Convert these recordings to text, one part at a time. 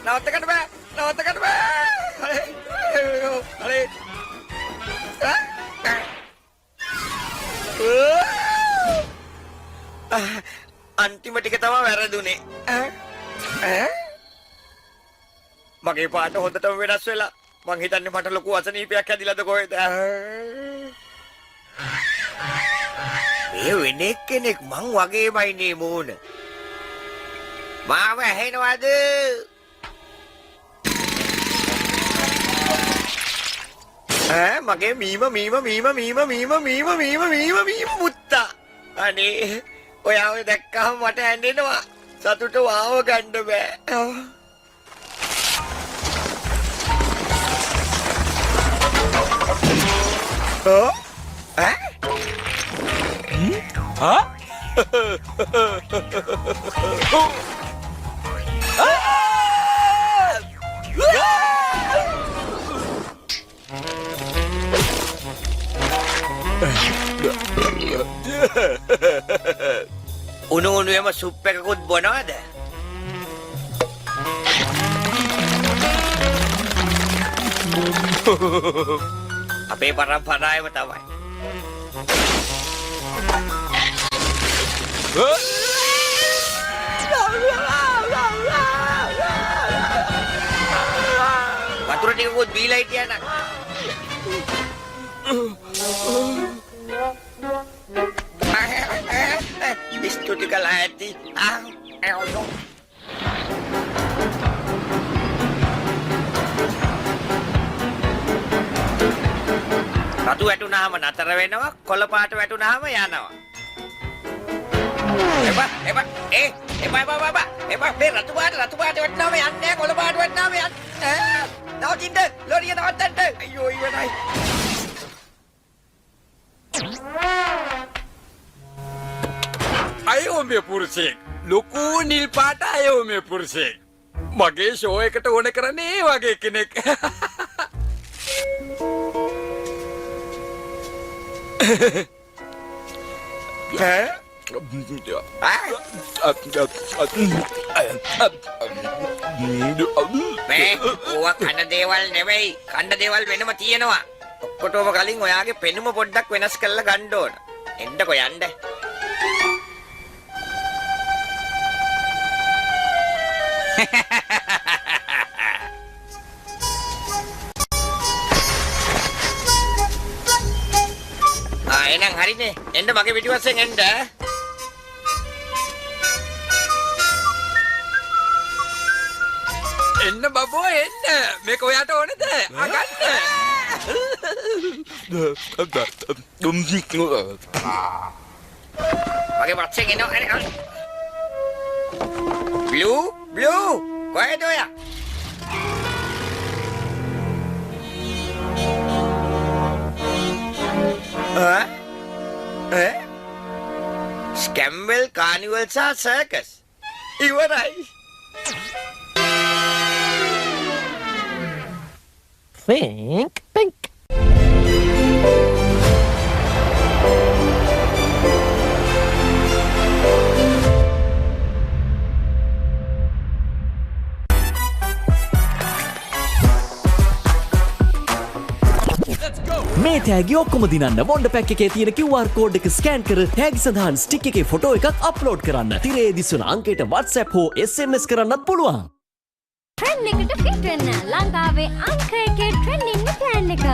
නවත්තකට බෑ. නවත්තකට බෑ. අනේ. අන්තිම ටික තමයි වැරදුනේ. මගේ පාට හොඳටම වෙනස් වෙලා. මං හිතන්නේ මට ලොකු අසනීපයක් හැදිලාද කොහෙද? ඒ වෙන කෙනෙක් මං වගේමයි නේ මූණ. මාව ඇහෙනවද? මගේ මීම මුත්තා. අනේ ඔයාව දැක්කම මට ඇඬෙනවා. සතුට වාව ගන්න බෑ. උණුවෙම සුප් එකකුත් බොනවද? අපේ පරම්පරාවම තමයි. වතුර ටිකකුත් බීලා හිටියා නම්. ස්තුති කළා ඇති. රතු වැටුනහම නතර වෙනවා, කොළ පාට වැටුනහම යනවා. එපා මේ රතු පාට වැටුනහම යන්නේ, කොළ පාට වැටුනහම යන්නේ. නවතින්න, ලොරිය නවත්තන්න. අයියෝ ඉවරයි. අයෝ මේ පුරුෂයෙක්. ලොකු නිල් පාට අයෝ මේ පුරුෂයෙක්. මගේ ෂෝ එකට ඕන කරන්නේ ඒ වගේ කෙනෙක්. මේ ඕවා කන්න දේවල් නෙවෙයි. කන්න දේවල් වෙනම තියෙනවා. ඔක්කොටම කලින් ඔයාගේ පෙනුම පොඩ්ඩක් වෙනස් කරලා ගන්න ඕන. එන්නකො යන්න. එහෙනම් හරිනේ. එන්න මගේ පිටිපස්සෙන් එන්න. එන්න බබෝ එන්න. මේක ඔයාට ඕනේද? අගන්න. මගේ පස්සෙන් එනවා. Blue, කොහෙද ඔයා? ස්කැම්වෙල් කානිවල් සහ සර්කස්. ඉවරයි. Pink. මේ තෑගි ඔක්කොම දිනන්න වොන්ඩ පැක් එකේ තියෙන QR කෝඩ් එක ස්කෑන් කර තෑගි සඳහන් ස්ටික් එකේ ෆොටෝ එකක් අප්ලෝඩ් කරන්න. තිරේ දිස්වන අංකයට WhatsApp හෝ SMS කරන්නත් පුළුවන්. ට්‍රෙන්ඩ් එකට ෆිට වෙන්න ලංකාවේ අංක එකේ ට්‍රෙන්ඩින් ප්ලෑන් එක.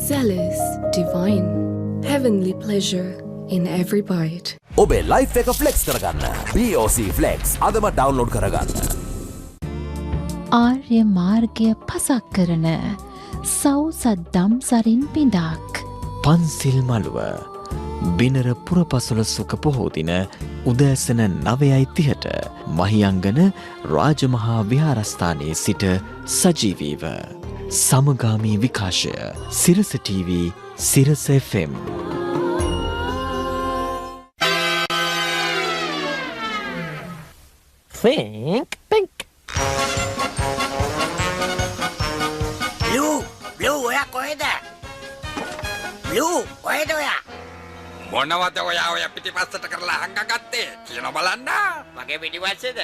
Zealous, divine, heavenly pleasure in every bite. ඔබේ ලයිෆ් එක ෆ්ලෙක්ස් කරගන්න. BOC Flex අදම ඩවුන්ලෝඩ් කරගන්න. ආර්ය මාර්ගය පසක් කරන සෞසද්දම් සරින් පිඩක්. පන්සිල් මළුව බිනර පුරපසළොස්වක පොහෝ දින උදෑසන 9:30ට මහියංගන රාජමහා විහාරස්ථානයේ සිට සජීවීව සමගාමී විකාශය සිරස TV සිරස FM. Pink. Blue, ඔයා කොහෙද? Blue, කොහෙද ඔයා? මොනවද ඔය පිටිපස්සට කරලා හංගගත්තේ කියලා බලන්න. මගේ පිටිපස්සේද?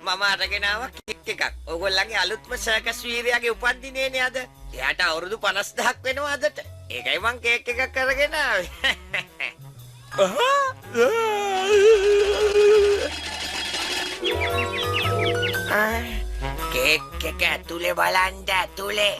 මම අරගෙන ආවා කික් එකක්. ඕගොල්ලන්ගේ අලුත්ම සර්කස් වීරයාගේ උපන්දිනේනේ අද. එයාට අවුරුදු 50000ක් වෙනවා අදට. ඒකයි මං කේක් එකක් අරගෙන ආවේ. කේක් එක ඇතුලේ බලන්න ඇතුලේ.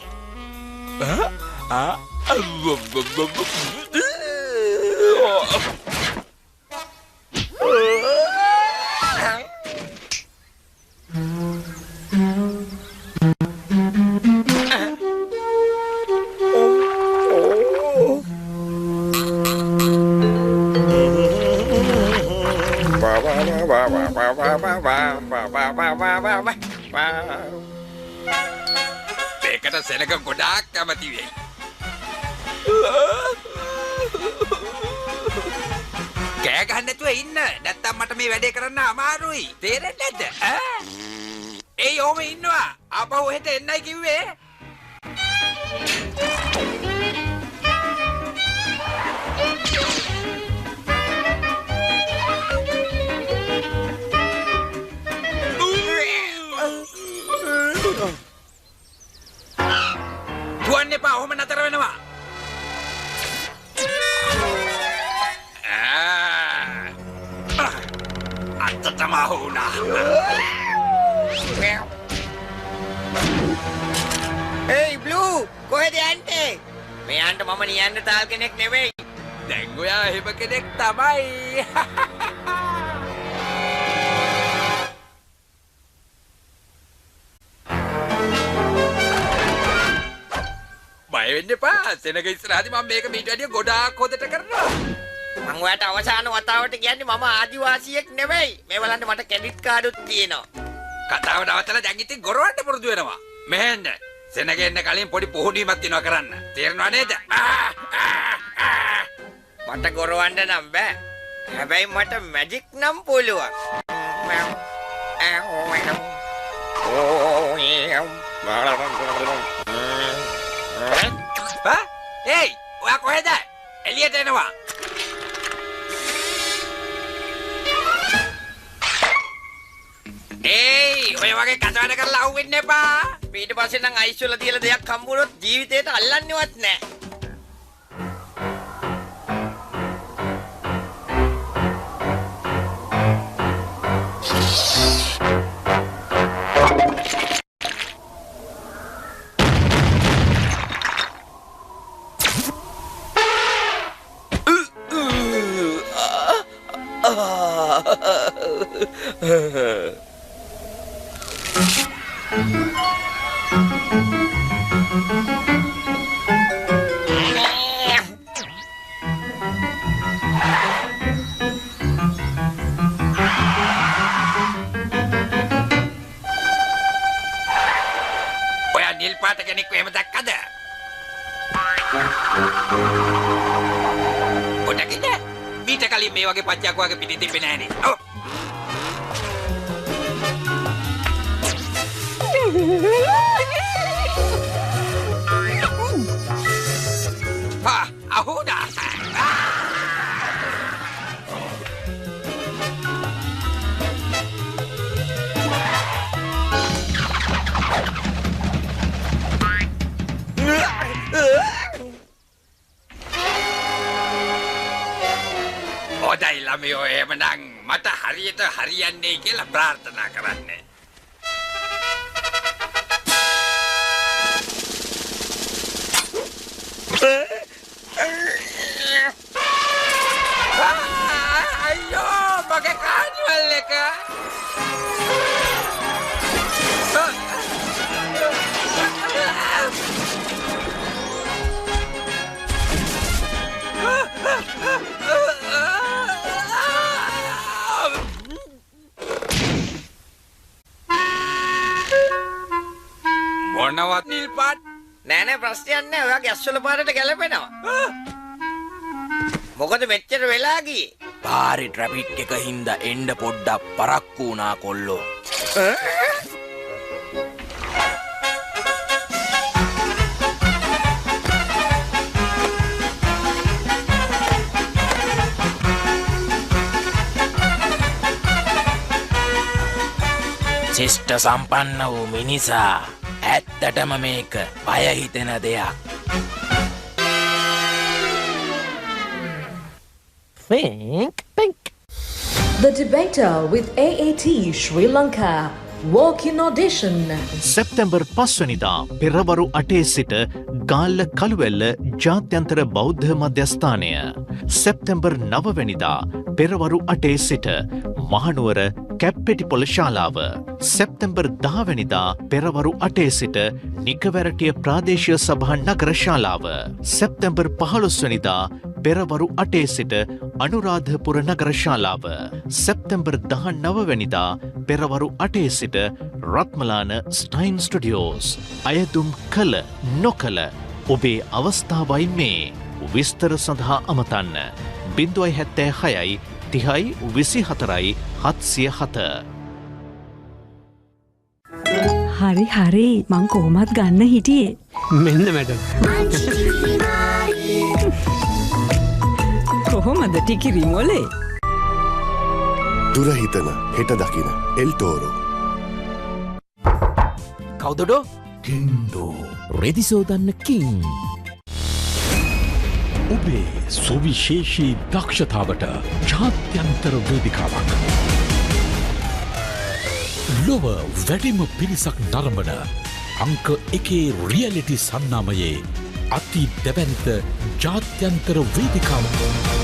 මේකට සෙනග ගොඩාක් කැමති වෙයි. කෑ ගහන්න නැතුව ඉන්න. නැත්තම් මට මේ වැඩේ කරන්න අමාරුයි. තේරෙන්නේ නැද්ද? ඒ යෝම ඉන්නවා. ආපහු හෙට එන්නයි කිව්වේ. තුවන්න එපා. ඔහොම නතර වෙනවා. අත්තටම වුණා. Hey Blue, කොහෙද යන්නේ? මෙයන්ට මම නියන්න තාල් කෙනෙක් නෙවෙයි. දැන් ඔයා එහෙම කෙනෙක් තමයි. බය වෙන්න එපා. සෙනග ඉස්සරහදී මම මේක මීට වැඩිය ගොඩාක් හොදට කරනවා. මං ඔයාට අවසාන වතාවට කියන්නේ මම ආදිවාසියෙක් නෙවෙයි. මේ බලන්න මට ක්‍රෙඩිට් කාඩුත් තියෙනවා. කතාව නවත්තලා දැන් ඉතින් ගොරවන්න පුරුදු වෙනවා. මෙහෙන්න. සෙනග එන්න කලින් පොඩි පොහුණීමක් තියෙනවා කරන්න. තේරෙනව නේද? මට ගොරවන්න නම් බෑ. හැබැයි මට මැජික් නම් පුළුවන්. ඒයි, ඔයා කොහෙද? එළියට එනවා. ඒයි, ඔය වගේ කතාවද කරලා අහුවෙන්න එපා. ඊට පස්සේ නම් අයිස් වල තියලා දෙයක් හම්බුනොත් ජීවිතේට අල්ලන්නේවත් නෑ. ඔයා නිල් පාට කෙනෙක් එහෙම දැක්කද? ඔතකින්ද? මීට කලින් මේ වගේ පච්චයක් වගේ පිටින් තිබ්බේ නෑනේ. ඔව්. අහුණා. ඔදයි ළමයෝ එහෙමනම් මට හරියට හරියන්නේ කියලා ප්‍රාර්ථනා කරන්න. අයියෝ මගේ කානිවල් එක. මොනවත් නිල් පාට නෑ ප්‍රශ්නයක් නෑ. ඔයාගේ ඇස්වල පාටට ගැලපෙනවා. මොකද මෙච්චර වෙලා ගියේ? පාරේ ට්‍රැෆික් එක හින්දා එන්න පොඩ්ඩක් පරක්කු වුණා කොල්ලෝ. ශිෂ්ට සම්පන්න වූ මිනිසා ඇත්තටම මේක බය හිතෙන දෙයක්. The Debater with AAT Sri Lanka. Walk-in audition. සැප්තැම්බර් 5 වෙනිදා පෙරවරු 8 සිට ගාල්ල කළුවැල්ල ජාත්‍යන්තර බෞද්ධ මධ්‍යස්ථානය. සැප්තැම්බර් 9 වෙනිදා පෙරවරු 8 සිට මහනුවර කැප්පෙටිපොළ ශාලාව. සැප්තැම්බර් 10 වෙනිදා පෙරවරු 8 සිට නිකවැරටිය ප්‍රාදේශීය සභා නගර ශාලාව. සැප්තැම්බර් 15 වෙනිදා පෙරවරු 8 සිට අනුරාධපුර නගර ශාලාව. සැප්තැම්බර් 19 වෙනිදා පෙරවරු 8 සිට රත්මලාන ස්ටයින් ස්ටුඩියෝස්. අයදුම් කළ නොකළ ඔබේ අවස්ථාවයි මේ. විස්තර සඳහා අමතන්න 076 30 24 707. හරි හරි මං කොහොමත් ගන්න හිටියේ. මෙන්න මැඩම්. කොහොමද ටිකිරි මොලේ? දුර හිතන හෙට දකින එල්ටෝරෝ. කවුදඩෝ? කින්ඩෝ රෙදිසෝදන්න කින්. ඔබේ සුවිශේෂී දක්ෂතාවට ජාත්‍යන්තර වේදිකාවක්. ලොව වැඩිම පිරිසක් නරඹන අංක 1 රියලිටි සන්නාමයේ අති දැවැන්ත ජාත්‍යන්තර වේදිකාවක්.